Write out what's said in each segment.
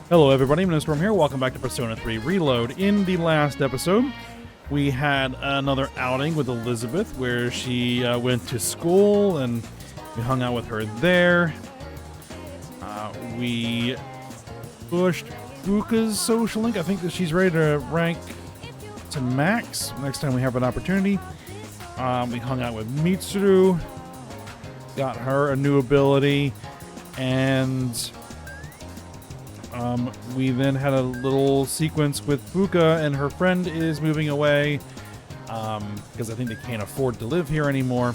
Hello everybody, Storm here. Welcome back to Persona 3 Reload. In the last episode, we had another outing with Elizabeth where she went to school and we hung out with her there. We pushed Fuka's social link. I think that she's ready to rank to max next time we have an opportunity. We hung out with Mitsuru, got her a new ability, and we then had a little sequence with Fuka, and her friend is moving away because I think they can't afford to live here anymore.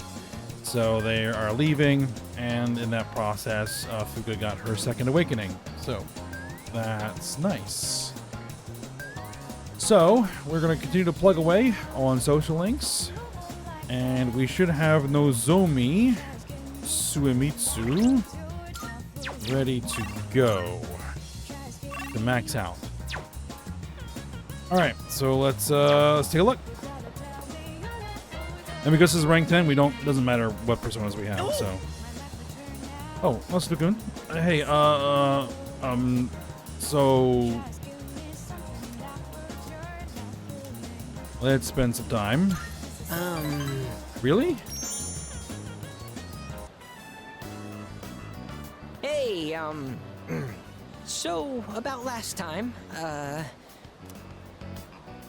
So they are leaving, and in that process, Fuka got her second awakening. So that's nice. So we're going to continue to plug away on social links, and we should have Nozomi Suemitsu ready to go to max out. All right, so let's take a look. And because this is rank 10, doesn't matter what personas we have. So, oh, Masudakun. Hey, so let's spend some time. Really? Hey, so about last time,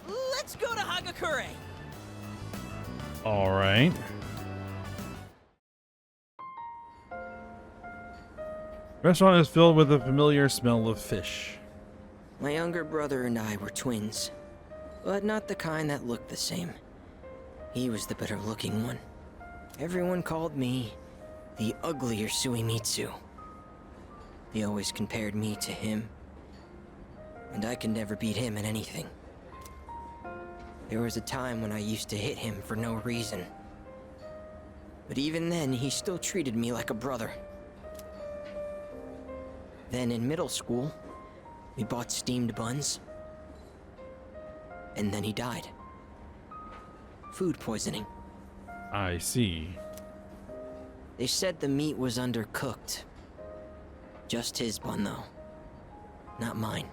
let's go to Hagakure. All right. Restaurant is filled with a familiar smell of fish. My younger brother and I were twins, but not the kind that looked the same. He was the better looking one. Everyone called me the uglier Suemitsu. They always compared me to him, and I could never beat him in anything. There was a time when I used to hit him for no reason. But even then, he still treated me like a brother. Then in middle school, we bought steamed buns. And then he died. Food poisoning. I see. They said the meat was undercooked. Just his bun, though. Not mine.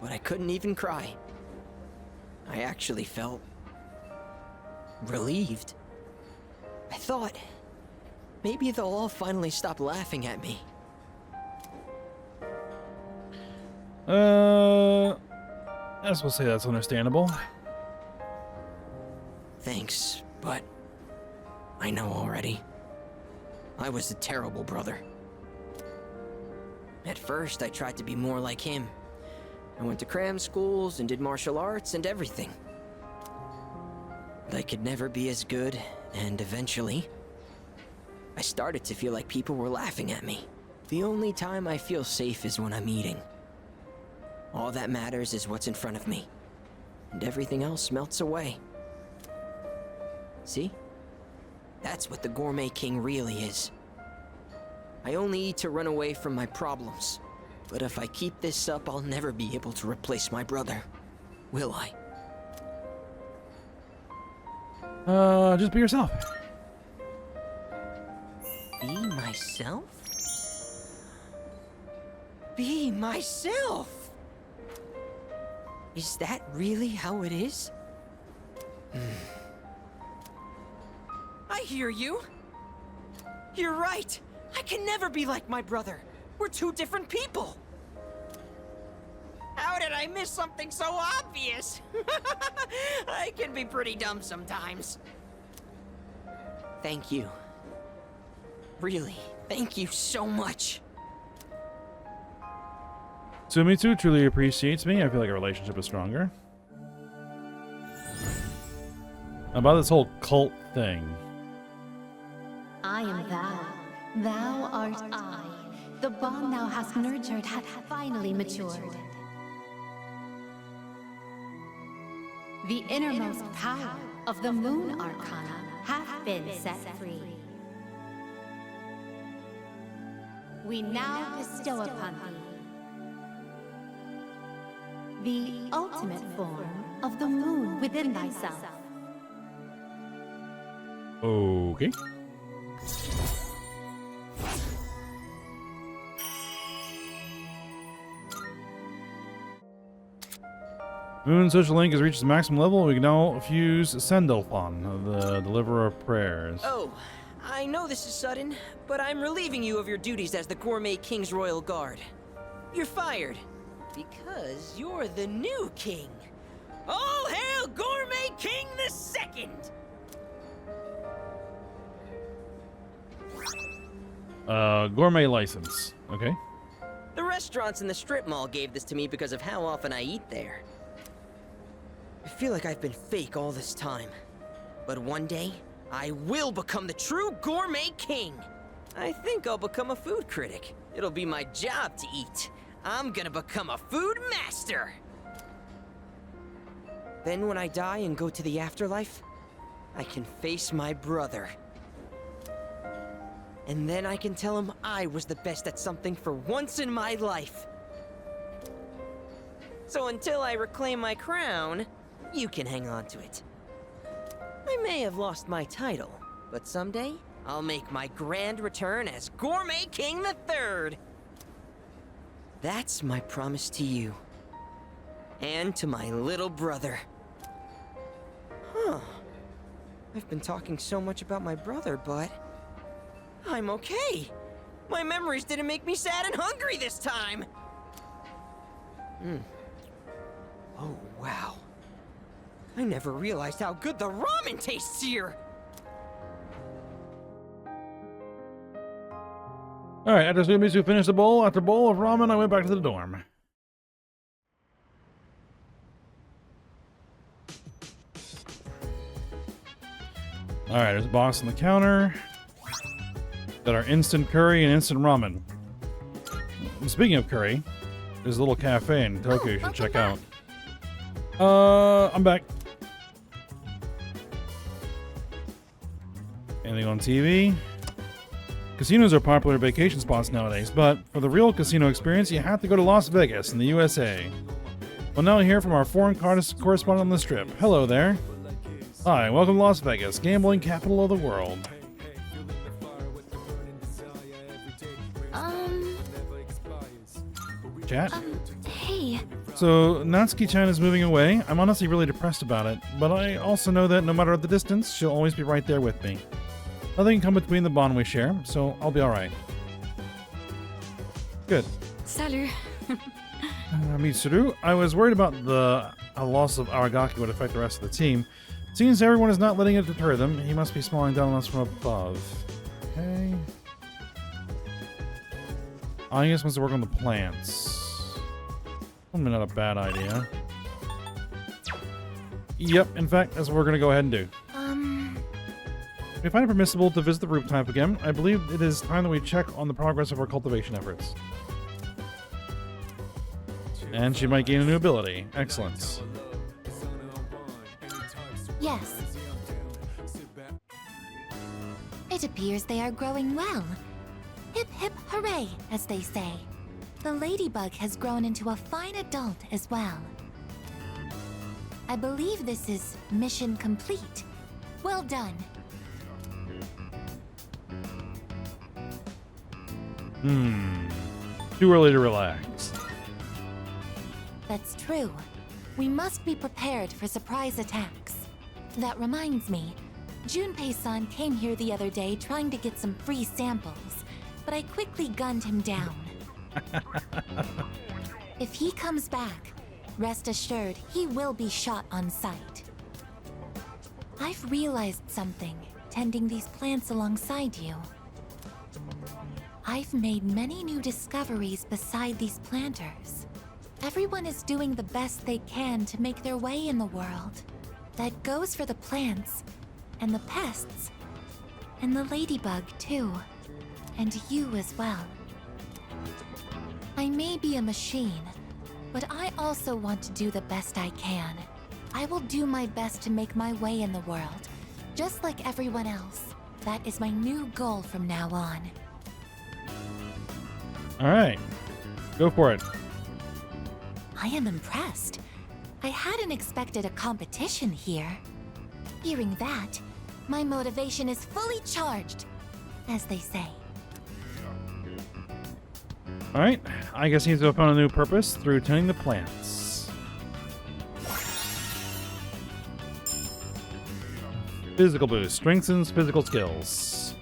But I couldn't even cry. I actually felt relieved. I thought maybe they'll all finally stop laughing at me. I guess we'll say that's understandable. Thanks, but I know already. I was a terrible brother. At first, I tried to be more like him. I went to cram schools and did martial arts and everything. But I could never be as good, and eventually, I started to feel like people were laughing at me. The only time I feel safe is when I'm eating. All that matters is what's in front of me, and everything else melts away. See? That's what the Gourmet King really is. I only eat to run away from my problems. But if I keep this up, I'll never be able to replace my brother. Will I? Just be yourself. Be myself? Be myself! Is that really how it is? I hear you. You're right. I can never be like my brother. We're two different people. How did I miss something so obvious? I can be pretty dumb sometimes. Thank you. Really, thank you so much. Suemitsu truly appreciates me. I feel like our relationship is stronger. About this whole cult thing. I am thou. Thou art I. The bond thou hast nurtured hath finally matured. The innermost power of the Moon Arcana hath been set free. We now bestow upon thee the ultimate form of the moon within thyself. Okay. Moon social link has reached its maximum level. We can now fuse Sandalphon, the deliverer of prayers. Oh, I know this is sudden, but I'm relieving you of your duties as the Gourmet King's Royal Guard. You're fired, because you're the new king. All hail Gourmet King the Second! Gourmet license. Okay. The restaurants in the strip mall gave this to me because of how often I eat there. I feel like I've been fake all this time. But one day, I will become the true Gourmet King. I think I'll become a food critic. It'll be my job to eat. I'm gonna become a food master. Then when I die and go to the afterlife, I can face my brother. And then I can tell him I was the best at something for once in my life. So until I reclaim my crown, you can hang on to it. I may have lost my title, but someday I'll make my grand return as Gourmet King the Third. That's my promise to you. And to my little brother. Huh. I've been talking so much about my brother, but I'm okay. My memories didn't make me sad and hungry this time. Oh, wow. I never realized how good the ramen tastes here. Alright, after Scooby-Doo finished the bowl, after a bowl of ramen, I went back to the dorm. Alright, there's a box on the counter. Got our instant curry and instant ramen. Speaking of curry, there's a little cafe in Tokyo you should check out. I'm back. Anything on TV? Casinos are popular vacation spots nowadays, but for the real casino experience, you have to go to Las Vegas in the USA. We'll now hear from our foreign correspondent on the strip. Hello there. Hi, welcome to Las Vegas, gambling capital of the world. Chat? Hey. So, Natsuki-chan is moving away. I'm honestly really depressed about it, but I also know that no matter the distance, she'll always be right there with me. Nothing can come between the bond we share, so I'll be alright. Good. Salut. Mitsuru, I was worried about the loss of Aragaki would affect the rest of the team. Seems everyone is not letting it deter them. He must be smiling down on us from above. Okay. I guess wants to work on the plants. Probably not a bad idea. Yep, in fact, that's what we're going to go ahead and do. If I find it permissible to visit the rooftop again, I believe it is time that we check on the progress of our cultivation efforts. And she might gain a new ability. Excellent. Yes. It appears they are growing well. Hip hip hooray, as they say. The ladybug has grown into a fine adult as well. I believe this is mission complete. Well done. Too early to relax. That's true. We must be prepared for surprise attacks. That reminds me, Junpei-san came here the other day trying to get some free samples, but I quickly gunned him down. If he comes back, rest assured he will be shot on sight. I've realized something, tending these plants alongside you. I've made many new discoveries beside these planters. Everyone is doing the best they can to make their way in the world. That goes for the plants, and the pests, and the ladybug too, and you as well. I may be a machine, but I also want to do the best I can. I will do my best to make my way in the world, just like everyone else. That is my new goal from now on. Alright. Go for it. I am impressed. I hadn't expected a competition here. Hearing that, my motivation is fully charged, as they say. Alright. I guess he needs to have found a new purpose through tending the plants. Physical boost. Strengthens physical skills.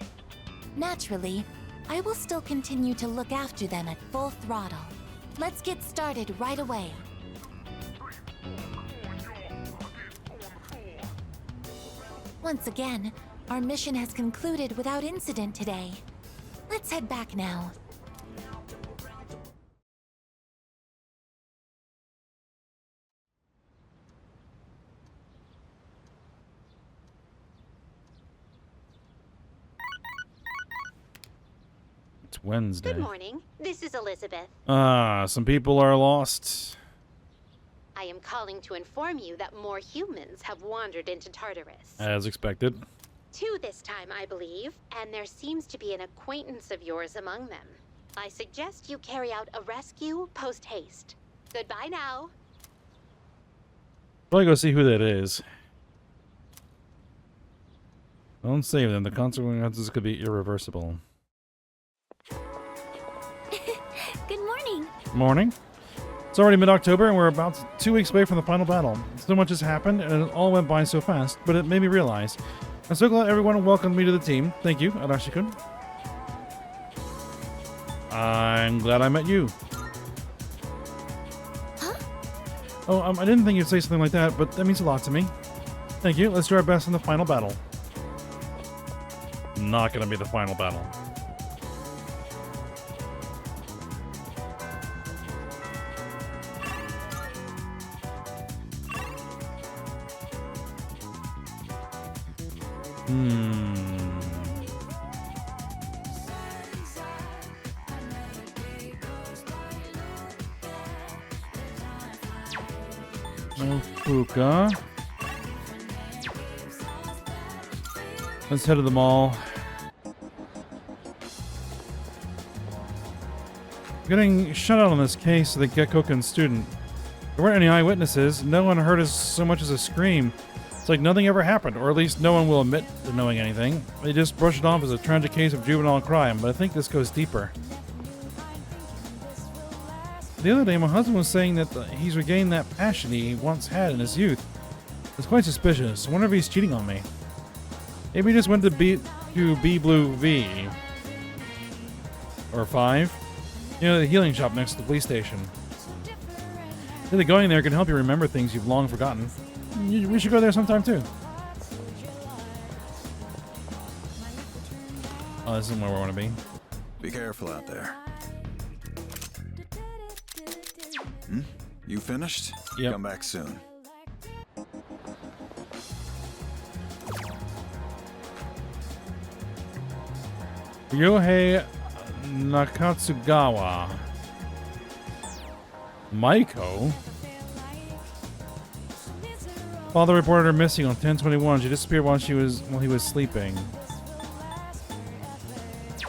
Naturally, I will still continue to look after them at full throttle. Let's get started right away. Once again, our mission has concluded without incident today. Let's head back now. It's Wednesday. Good morning. This is Elizabeth. Some people are lost. I am calling to inform you that more humans have wandered into Tartarus. As expected. 2 this time, I believe, and there seems to be an acquaintance of yours among them. I suggest you carry out a rescue post-haste. Goodbye now. Probably go see who that is. Don't save them. The consequences could be irreversible. Good morning. Morning. It's already mid-October, and we're about 2 weeks away from the final battle. So much has happened, and it all went by so fast, but it made me realize. I'm so glad everyone welcomed me to the team. Thank you, Arashi-kun. I'm glad I met you. Huh? Oh, I didn't think you'd say something like that, but that means a lot to me. Thank you. Let's do our best in the final battle. Not gonna be the final battle. No Fuka. Let's head to the mall. Getting shut out on this case of the Gekkoken student. There weren't any eyewitnesses. No one heard so much as a scream. It's like nothing ever happened, or at least no one will admit to knowing anything. They just brush it off as a tragic case of juvenile crime, but I think this goes deeper. The other day, my husband was saying that he's regained that passion he once had in his youth. It's quite suspicious. I wonder if he's cheating on me. Maybe he just went to B Blue V. Or 5. You know, the healing shop next to the police station. Really going there can help you remember things you've long forgotten. We should go there sometime too. Oh, this isn't where we want to be. Be careful out there. You finished? Yep. Come back soon. Ryohei Nakatsugawa. Maiko? Father reported her missing on 10/21. She disappeared while he was sleeping.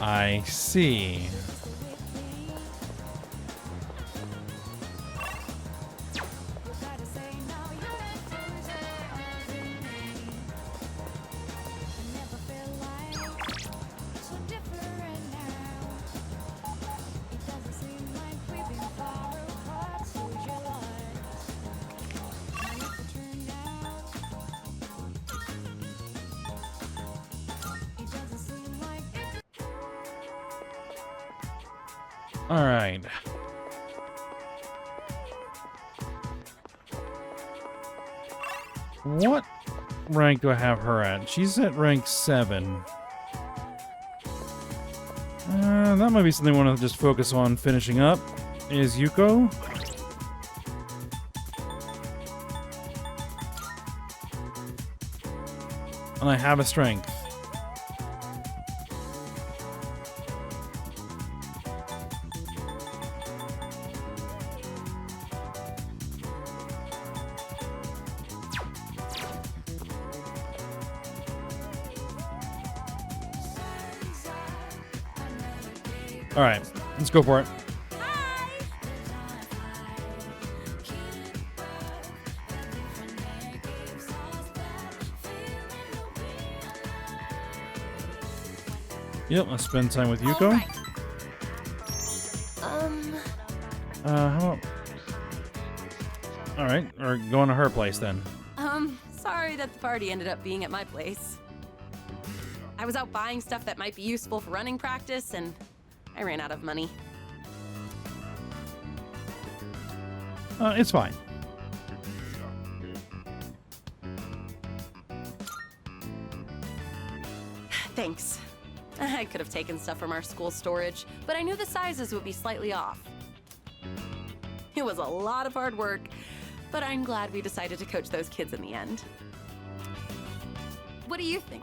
I see. All right. What rank do I have her at? She's at rank 7. That might be something I want to just focus on finishing up. Is Yuko? And I have a strength. All right, let's go for it. Yep, let's spend time with Yuko. All right. How about... All right, we're going to her place then. Sorry that the party ended up being at my place. I was out buying stuff that might be useful for running practice, and I ran out of money. It's fine. Thanks. I could have taken stuff from our school storage, but I knew the sizes would be slightly off. It was a lot of hard work, but I'm glad we decided to coach those kids in the end. What do you think?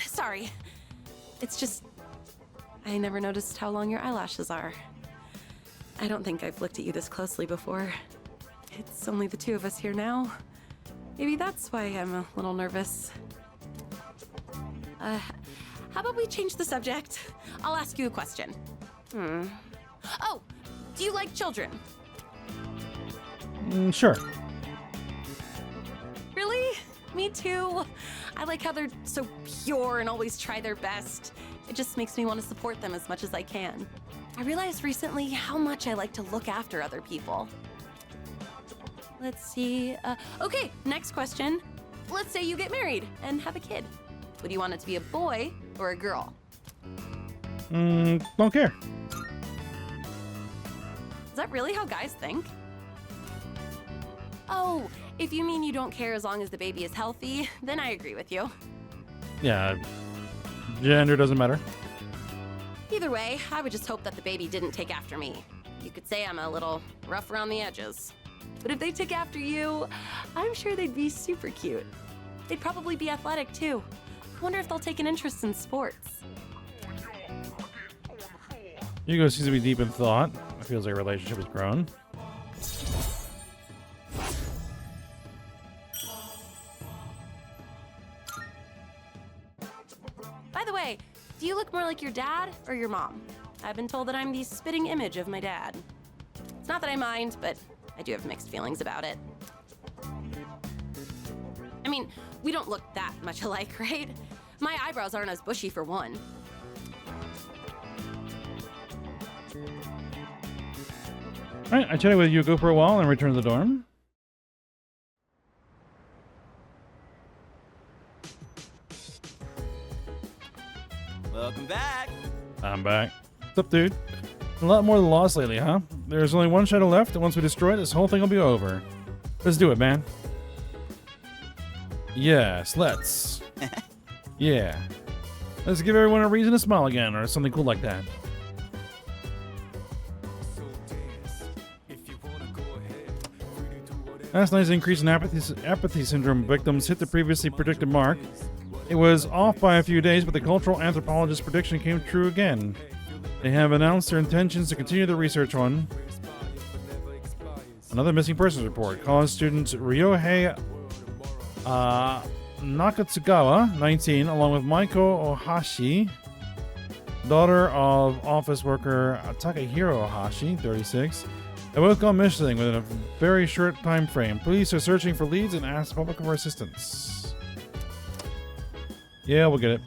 Sorry. It's just, I never noticed how long your eyelashes are. I don't think I've looked at you this closely before. It's only the two of us here now. Maybe that's why I'm a little nervous. How about we change the subject? I'll ask you a question. Oh, do you like children? Sure. Really? Me too. I like how they're so pure and always try their best. It just makes me want to support them as much as I can. I realized recently how much I like to look after other people. Let's see. Okay, next question. Let's say you get married and have a kid. Would you want it to be a boy or a girl? Don't care. Is that really how guys think? Oh, if you mean you don't care as long as the baby is healthy, then I agree with you. Yeah, gender doesn't matter. Either way, I would just hope that the baby didn't take after me. You could say I'm a little rough around the edges. But if they took after you, I'm sure they'd be super cute. They'd probably be athletic too. I wonder if they'll take an interest in sports. Hugo seems to be deep in thought. It feels like a relationship has grown. By the way, do you look more like your dad or your mom? I've been told that I'm the spitting image of my dad. It's not that I mind, but I do have mixed feelings about it. I mean, we don't look that much alike, right? My eyebrows aren't as bushy for one. Alright, I chatted with Hugo for a while and returned to the dorm. Welcome back. I'm back. What's up, dude? A lot more than lost lately, huh? There's only one shadow left, and once we destroy it, this whole thing will be over. Let's do it, man. Yes, let's. Yeah. Let's give everyone a reason to smile again, or something cool like that. Last night's increase in apathy syndrome victims hit the previously predicted mark. It was off by a few days, but the cultural anthropologist's prediction came true again. They have announced their intentions to continue the research on another missing persons report. College student Ryohei Nakatsugawa, 19, along with Maiko Ohashi, daughter of office worker Takahiro Ohashi, 36, have both gone missing within a very short time frame. Police are searching for leads and ask the public for assistance. Yeah, we'll get it.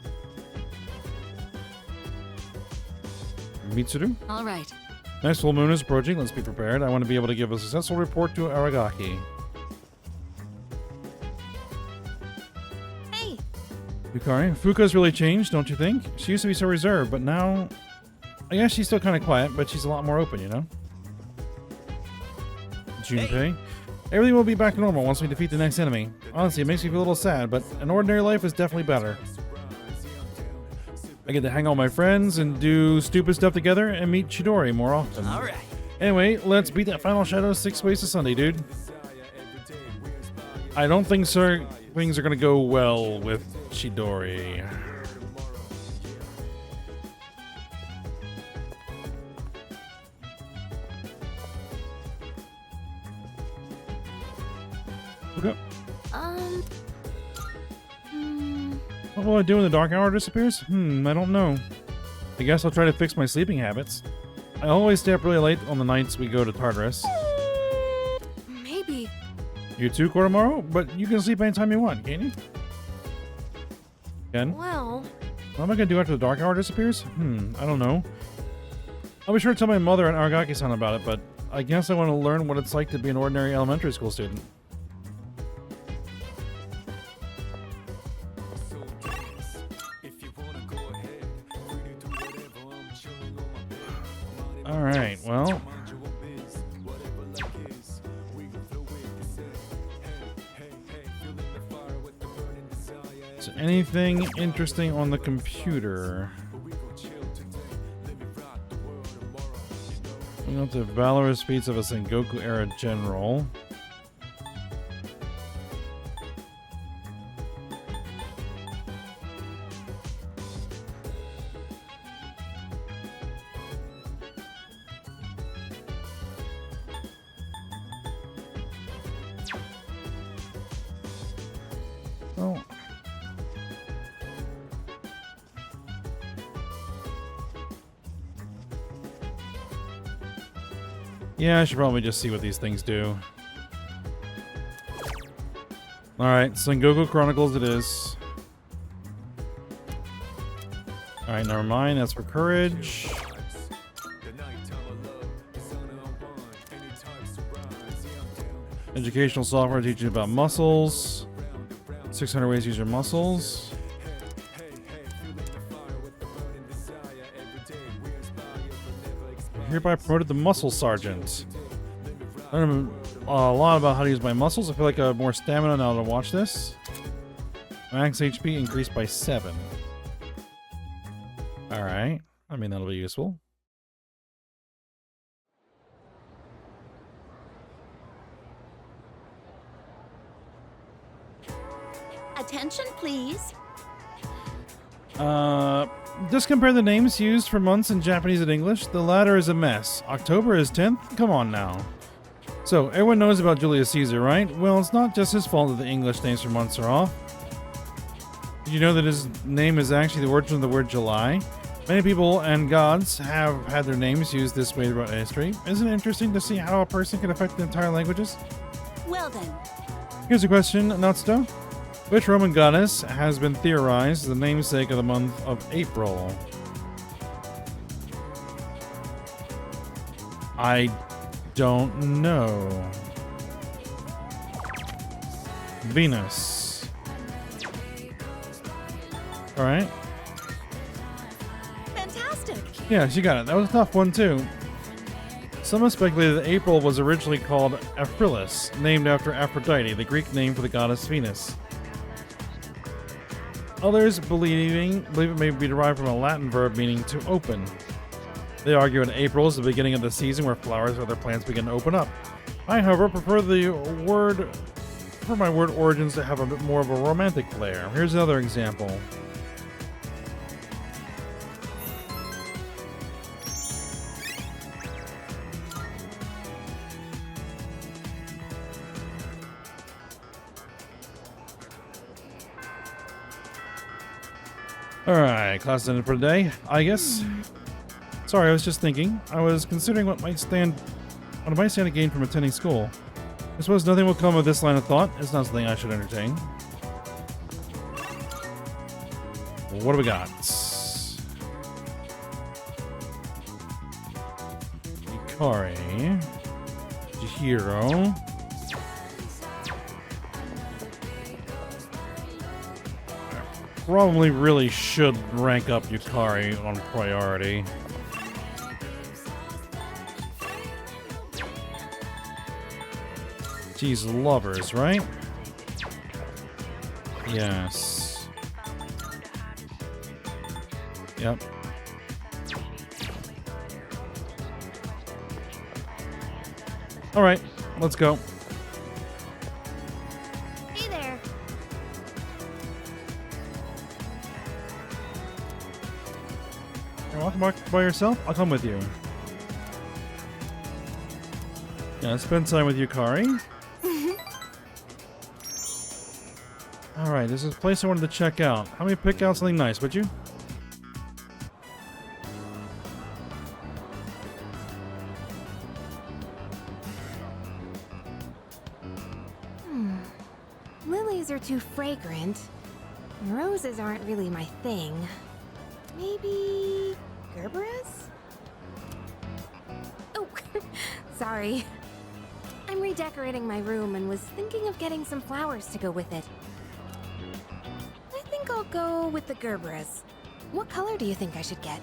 Mitsuru? All right. Next full moon is approaching. Let's be prepared. I want to be able to give a successful report to Aragaki. Hey! Yukari, Fuka's really changed, don't you think? She used to be so reserved, but now... I guess she's still kind of quiet, but she's a lot more open, you know? Junpei. Hey. Everything will be back to normal once we defeat the next enemy. Honestly, it makes me feel a little sad, but an ordinary life is definitely better. I get to hang out with my friends and do stupid stuff together and meet Chidori more often. All right. Anyway, let's beat that final shadow 6 ways to Sunday, dude. I don't think things are going to go well with Chidori. Okay. What will I do when the dark hour disappears? I don't know. I guess I'll try to fix my sleeping habits. I always stay up really late on the nights we go to Tartarus. Maybe. You too, Koromoro? But you can sleep anytime you want, can't you? Ken? Well... What am I going to do after the dark hour disappears? I don't know. I'll be sure to tell my mother and Aragaki-san about it, but I guess I want to learn what it's like to be an ordinary elementary school student. Alright, well. So anything interesting on the computer? We got the valorous feats of a Sengoku era general. Oh. Yeah, I should probably just see what these things do. Alright, Sengoku Chronicles it is. Alright, never mind. That's for courage. Educational software teaching about muscles. 600 ways to use your muscles. Hereby promoted the muscle sergeant. I learned a lot about how to use my muscles. I feel like I have more stamina now to watch this. Max HP increased by 7. Alright. I mean, that'll be useful. Attention, please. Just compare the names used for months in Japanese and English. The latter is a mess. October is 10th? Come on now. So, everyone knows about Julius Caesar, right? Well, it's not just his fault that the English names for months are off. Did you know that his name is actually the origin of the word July? Many people and gods have had their names used this way throughout history. Isn't it interesting to see how a person can affect the entire languages? Well then. Here's a question, Natsuto. Which Roman goddess has been theorized as the namesake of the month of April? I don't know. Venus. Alright. Fantastic. Yeah, she got it. That was a tough one, too. Some have speculated that April was originally called Merciless, named after Aphrodite, the Greek name for the goddess Venus. Others believe it may be derived from a Latin verb meaning to open. They argue that April is the beginning of the season where flowers or other plants begin to open up. I, however, prefer my word origins to have a bit more of a romantic flair. Here's another example. Alright, class ended for today, I guess. Sorry, I was just thinking. I was considering what might stand to gain from attending school. I suppose nothing will come of this line of thought. It's not something I should entertain. What do we got? Ikari. Chihiro. Probably really should rank up Yukari on priority. She's lovers, right? Yes. Yep. Alright, let's go. Hey there. You're walking by yourself? I'll come with you. Yeah, spend time with Yukari. Alright, this is a place I wanted to check out. How many pick out something nice, would you? Lilies are too fragrant. Roses aren't really my thing. Maybe Gerberas? Oh, Sorry. I'm redecorating my room and was thinking of getting some flowers to go with it. I think I'll go with the gerberas. What color do you think I should get?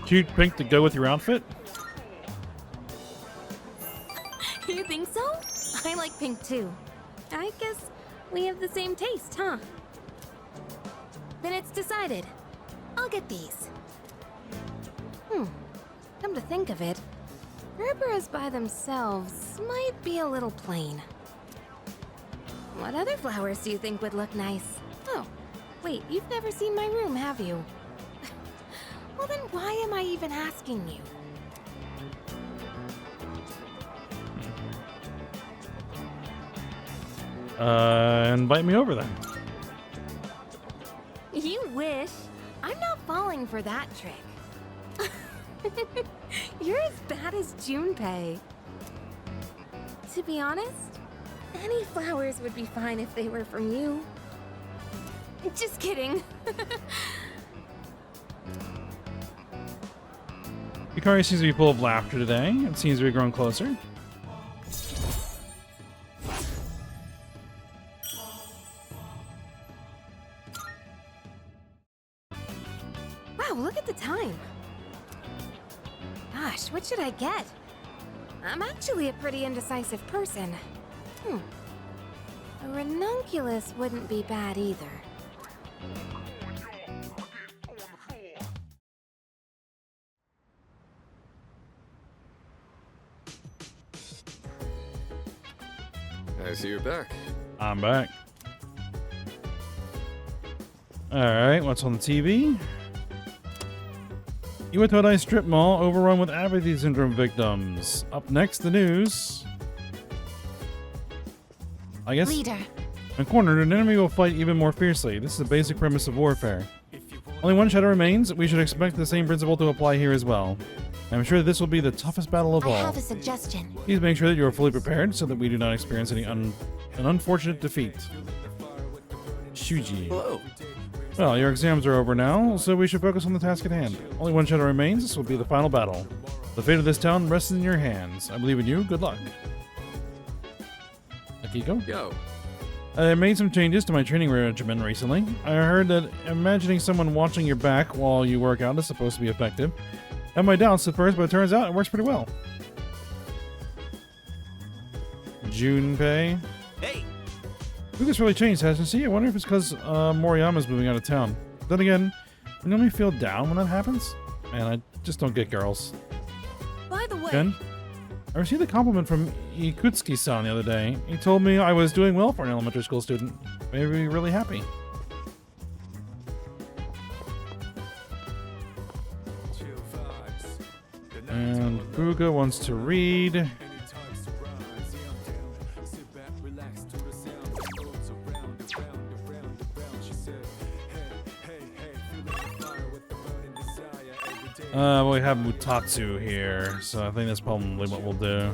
Cute pink to go with your outfit? You think so? I like pink too. I guess we have the same taste, huh? Then it's decided. I'll get these. Come to think of it, gerberas by themselves might be a little plain. What other flowers do you think would look nice? Oh, wait, you've never seen my room, have you? Well then why am I even asking you? Invite me over then. You wish. I'm not falling for that trick. You're as bad as Junpei. To be honest, any flowers would be fine if they were from you. Just kidding. Hikari seems to be full of laughter today. It seems to be growing closer. Wow, look at the time. Gosh, what should I get? I'm actually a pretty indecisive person. A ranunculus wouldn't be bad either. I see you're back. I'm back. Alright, what's on the TV? Iwatodai Strip Mall overrun with apathy syndrome victims. Up next, the news. I guess. Leader. When cornered, an enemy will fight even more fiercely. This is the basic premise of warfare. Only one shadow remains. We should expect the same principle to apply here as well. I'm sure this will be the toughest battle of I all. have a suggestion. Please make sure that you are fully prepared so that we do not experience an unfortunate defeat. Shuji. Hello. Well, your exams are over now, so we should focus on the task at hand. Only one shadow remains. This will be the final battle. The fate of this town rests in your hands. I believe in you. Good luck. Akiko? Yo. I made some changes to my training regimen recently. I heard that imagining someone watching your back while you work out is supposed to be effective. I had my doubts at first, but it turns out it works pretty well. Junpei. Hey, Fuka's really changed, hasn't she? I wonder if it's because Moriyama's moving out of town. Then again, you know me feel down when that happens? Man, I just don't get girls. By the way, Ken? I received a compliment from Ikutsuki-san the other day. He told me I was doing well for an elementary school student. Made me really happy. And Fuka wants to read. We have Mutatsu here, so I think that's probably what we'll do.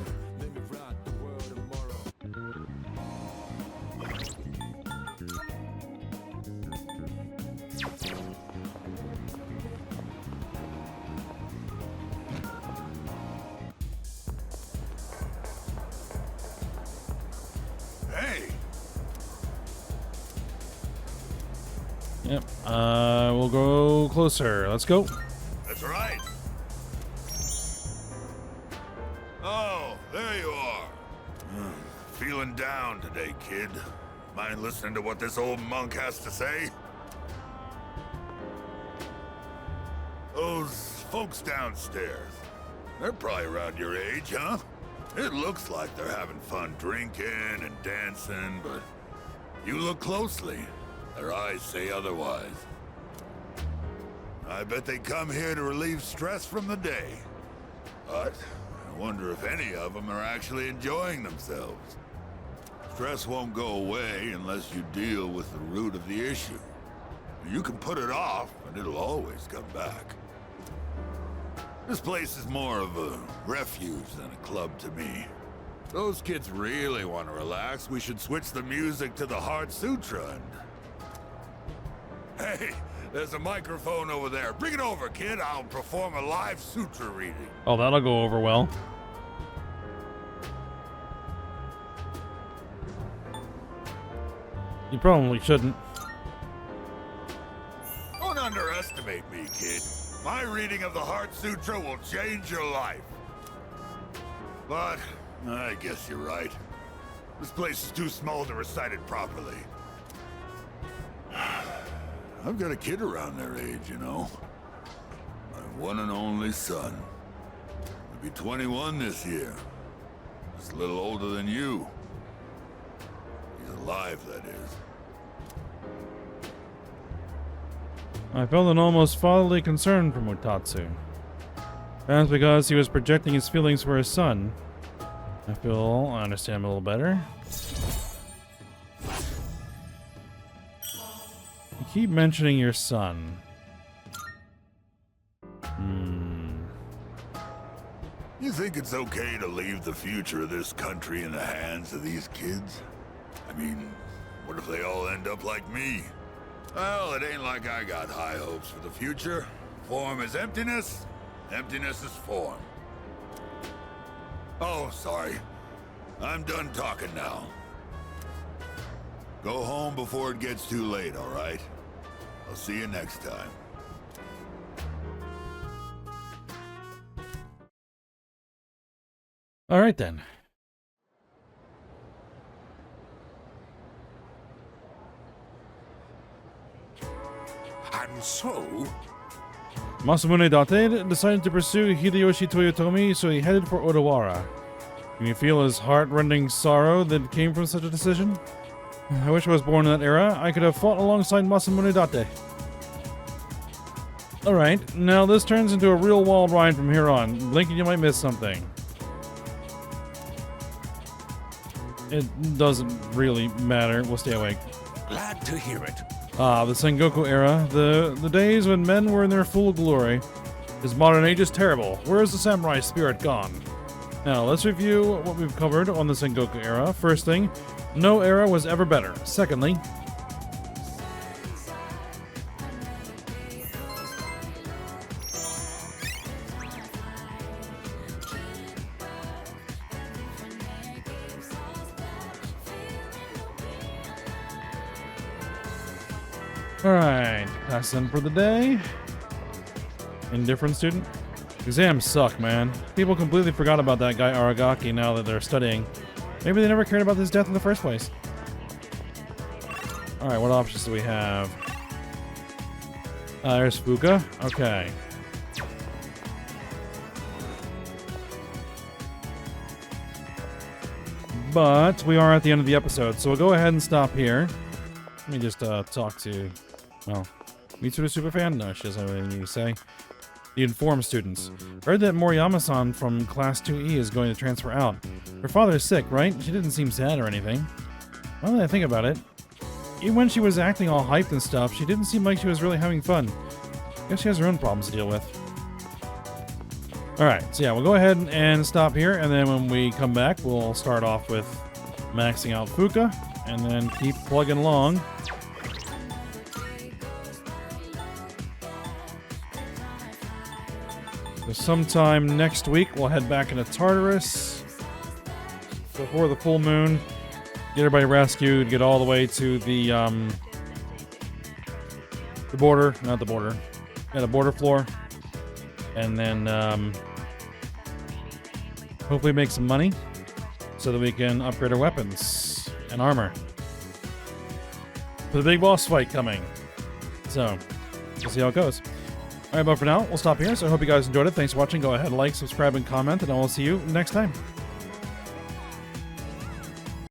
Hey, Yep. We'll go closer. Let's go. that's right. Oh, there you are. Feeling down today, kid. Mind listening to what this old monk has to say? Those folks downstairs, they're probably around your age, huh? It looks like they're having fun drinking and dancing, but you look closely, their eyes say otherwise. I bet they come here to relieve stress from the day. But I wonder if any of them are actually enjoying themselves. Stress won't go away unless you deal with the root of the issue. You can put it off, and it'll always come back. This place is more of a refuge than a club to me. If those kids really want to relax, we should switch the music to the Heart Sutra and... Hey, There's a microphone over there. Bring it over, kid. I'll perform a live sutra reading. Oh, that'll go over well. You probably shouldn't. Don't underestimate me, kid. My reading of the Heart Sutra will change your life. But I guess you're right. This place is too small to recite it properly. I've got a kid around their age, you know. My one and only son. He'll be 21 this year. Just a little older than you. He's alive, that is. I felt an almost fatherly concern for Mutatsu. Perhaps because he was projecting his feelings for his son. I feel I understand him a little better. You keep mentioning your son. You think it's okay to leave the future of this country in the hands of these kids? I mean, what if they all end up like me? Well, it ain't like I got high hopes for the future. Form is emptiness, emptiness is form. Oh, sorry. I'm done talking now. Go home before it gets too late, all right? I'll see you next time. All right then. And so... Masamune Date decided to pursue Hideyoshi Toyotomi, so he headed for Odawara. Can you feel his heart-rending sorrow that came from such a decision? I wish I was born in that era. I could have fought alongside Masamune Date. Alright, now this turns into a real wild ride from here on. Blinking, you might miss something. It doesn't really matter. We'll stay awake. Glad to hear it. Ah, the Sengoku era. The days when men were in their full glory. This modern age is terrible. Where is the samurai spirit gone? Now, let's review what we've covered on the Sengoku era. First thing, no era was ever better. Secondly, alright, class in for the day. Indifferent student. Exams suck, man. People completely forgot about that guy Aragaki now that they're studying. Maybe they never cared about his death in the first place. Alright, what options do we have? There's Fuka. Okay. But we are at the end of the episode, so we'll go ahead and stop here. Let me just talk to, well, Mitsuru Superfan? No, she doesn't have anything to say. The informed students. Heard that Moriyama-san from Class 2E is going to transfer out. Her father is sick, right? She didn't seem sad or anything. Now that I think about it, even when she was acting all hyped and stuff, she didn't seem like she was really having fun. Guess she has her own problems to deal with. Alright, so yeah, we'll go ahead and stop here, and then when we come back, we'll start off with maxing out Fuka, and then keep plugging along. So sometime next week, we'll head back into Tartarus before the full moon. Get everybody rescued, get all the way to the border, not the border, yeah, the border floor. And then hopefully make some money so that we can upgrade our weapons and armor for the big boss fight coming. So, we'll see how it goes. Alright, but for now, we'll stop here. So I hope you guys enjoyed it. Thanks for watching. Go ahead, like, subscribe, and comment, and I will see you next time.